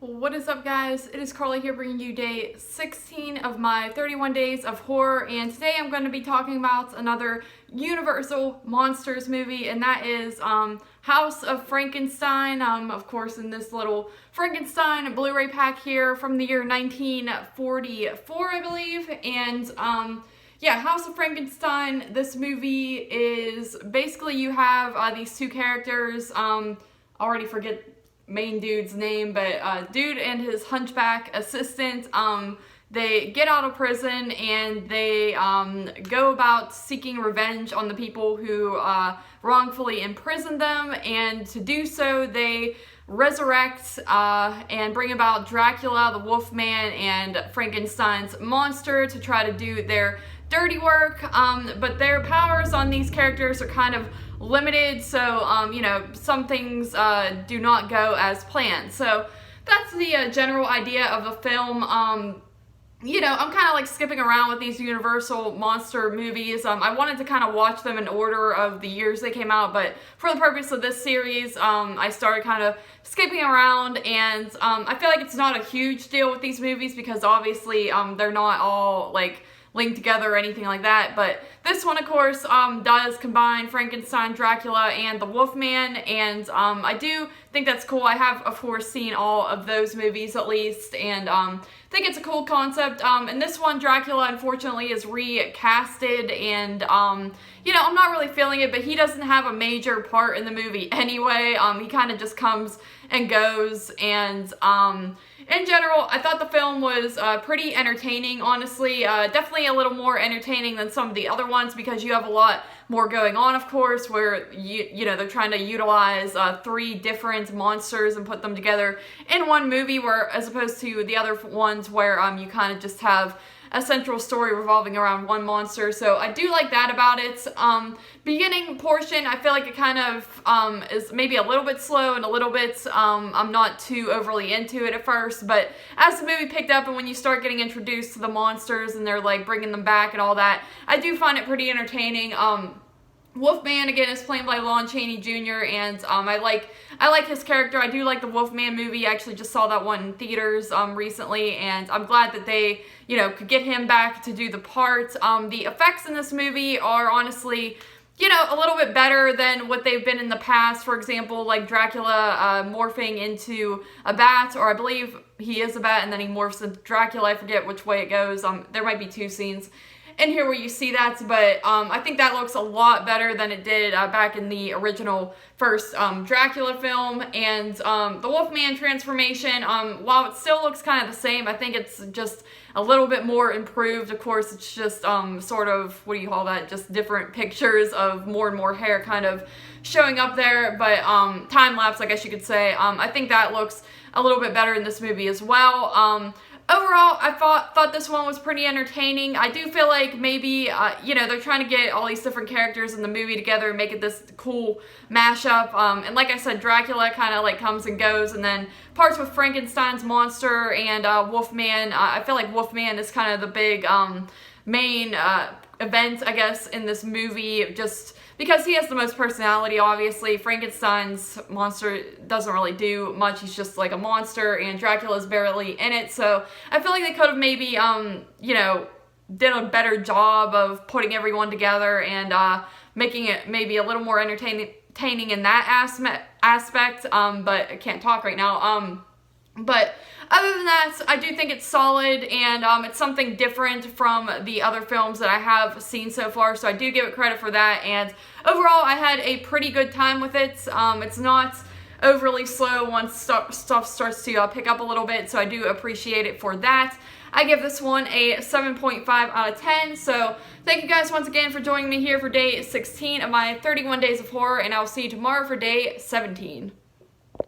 What is up, guys? It is Carly here, bringing you day 16 of my 31 days of horror, and today I'm going to be talking about another Universal Monsters movie, and that is House of Frankenstein. Of course, in this little Frankenstein Blu-ray pack here from the year 1944, I believe. And yeah, House of Frankenstein. This movie is basically, you have these two characters. I already forget main dude's name, but dude and his hunchback assistant, they get out of prison and they go about seeking revenge on the people who wrongfully imprisoned them, and to do so they resurrect and bring about Dracula, the Wolfman, and Frankenstein's monster to try to do their dirty work, but their powers on these characters are kind of limited, so you know, some things do not go as planned. So that's the general idea of the film. You know, I'm kind of like skipping around with these Universal monster movies. I wanted to kind of watch them in order of the years they came out, but for the purpose of this series, I started kind of skipping around, and I feel like it's not a huge deal with these movies because obviously they're not all like linked together or anything like that, but this one, of course, does combine Frankenstein, Dracula, and the Wolfman, and I do think that's cool. I have, of course, seen all of those movies at least, and think it's a cool concept. In this one, Dracula, unfortunately, is recasted, and you know, I'm not really feeling it, but he doesn't have a major part in the movie anyway. He kind of just comes and goes, and in general, I thought the film was pretty entertaining, honestly. Definitely a little more entertaining than some of the other ones because you have a lot more going on, of course, where, you know, they're trying to utilize 3 different monsters and put them together in one movie, where as opposed to the other ones where you kind of just have a central story revolving around one monster. So I do like that about it. Beginning portion, I feel like it kind of is maybe a little bit slow and a little bit, I'm not too overly into it at first, but as the movie picked up and when you start getting introduced to the monsters and they're like bringing them back and all that, I do find it pretty entertaining. Wolfman, again, is played by Lon Chaney Jr., and I like his character. I do like the Wolfman movie. I actually just saw that one in theaters recently, and I'm glad that they, you know, could get him back to do the part. The effects in this movie are honestly, you know, a little bit better than what they've been in the past. For example, like Dracula morphing into a bat, or I believe he is a bat, and then he morphs into Dracula. I forget which way it goes. There might be 2 scenes in here where you see that, but I think that looks a lot better than it did back in the original first Dracula film. And the Wolfman transformation, while it still looks kind of the same, I think it's just a little bit more improved. Of course, it's just sort of, what do you call that, just different pictures of more and more hair kind of showing up there, but time-lapse, I guess you could say. I think that looks a little bit better in this movie as well. Overall, I thought this one was pretty entertaining. I do feel like maybe, you know, they're trying to get all these different characters in the movie together and make it this cool mashup. And like I said, Dracula kind of like comes and goes, and then parts with Frankenstein's monster and Wolfman. I feel like Wolfman is kind of the big main event, I guess, in this movie, just because he has the most personality, obviously. Frankenstein's monster doesn't really do much. He's just like a monster, and Dracula's barely in it. So I feel like they could have maybe, you know, did a better job of putting everyone together and making it maybe a little more entertaining in that aspect. But I can't talk right now. But other than that, I do think it's solid, and it's something different from the other films that I have seen so far, so I do give it credit for that. And overall, I had a pretty good time with it. It's not overly slow once stuff starts to pick up a little bit, so I do appreciate it for that. I give this one a 7.5 out of 10, so thank you guys once again for joining me here for day 16 of my 31 days of horror, and I'll see you tomorrow for day 17.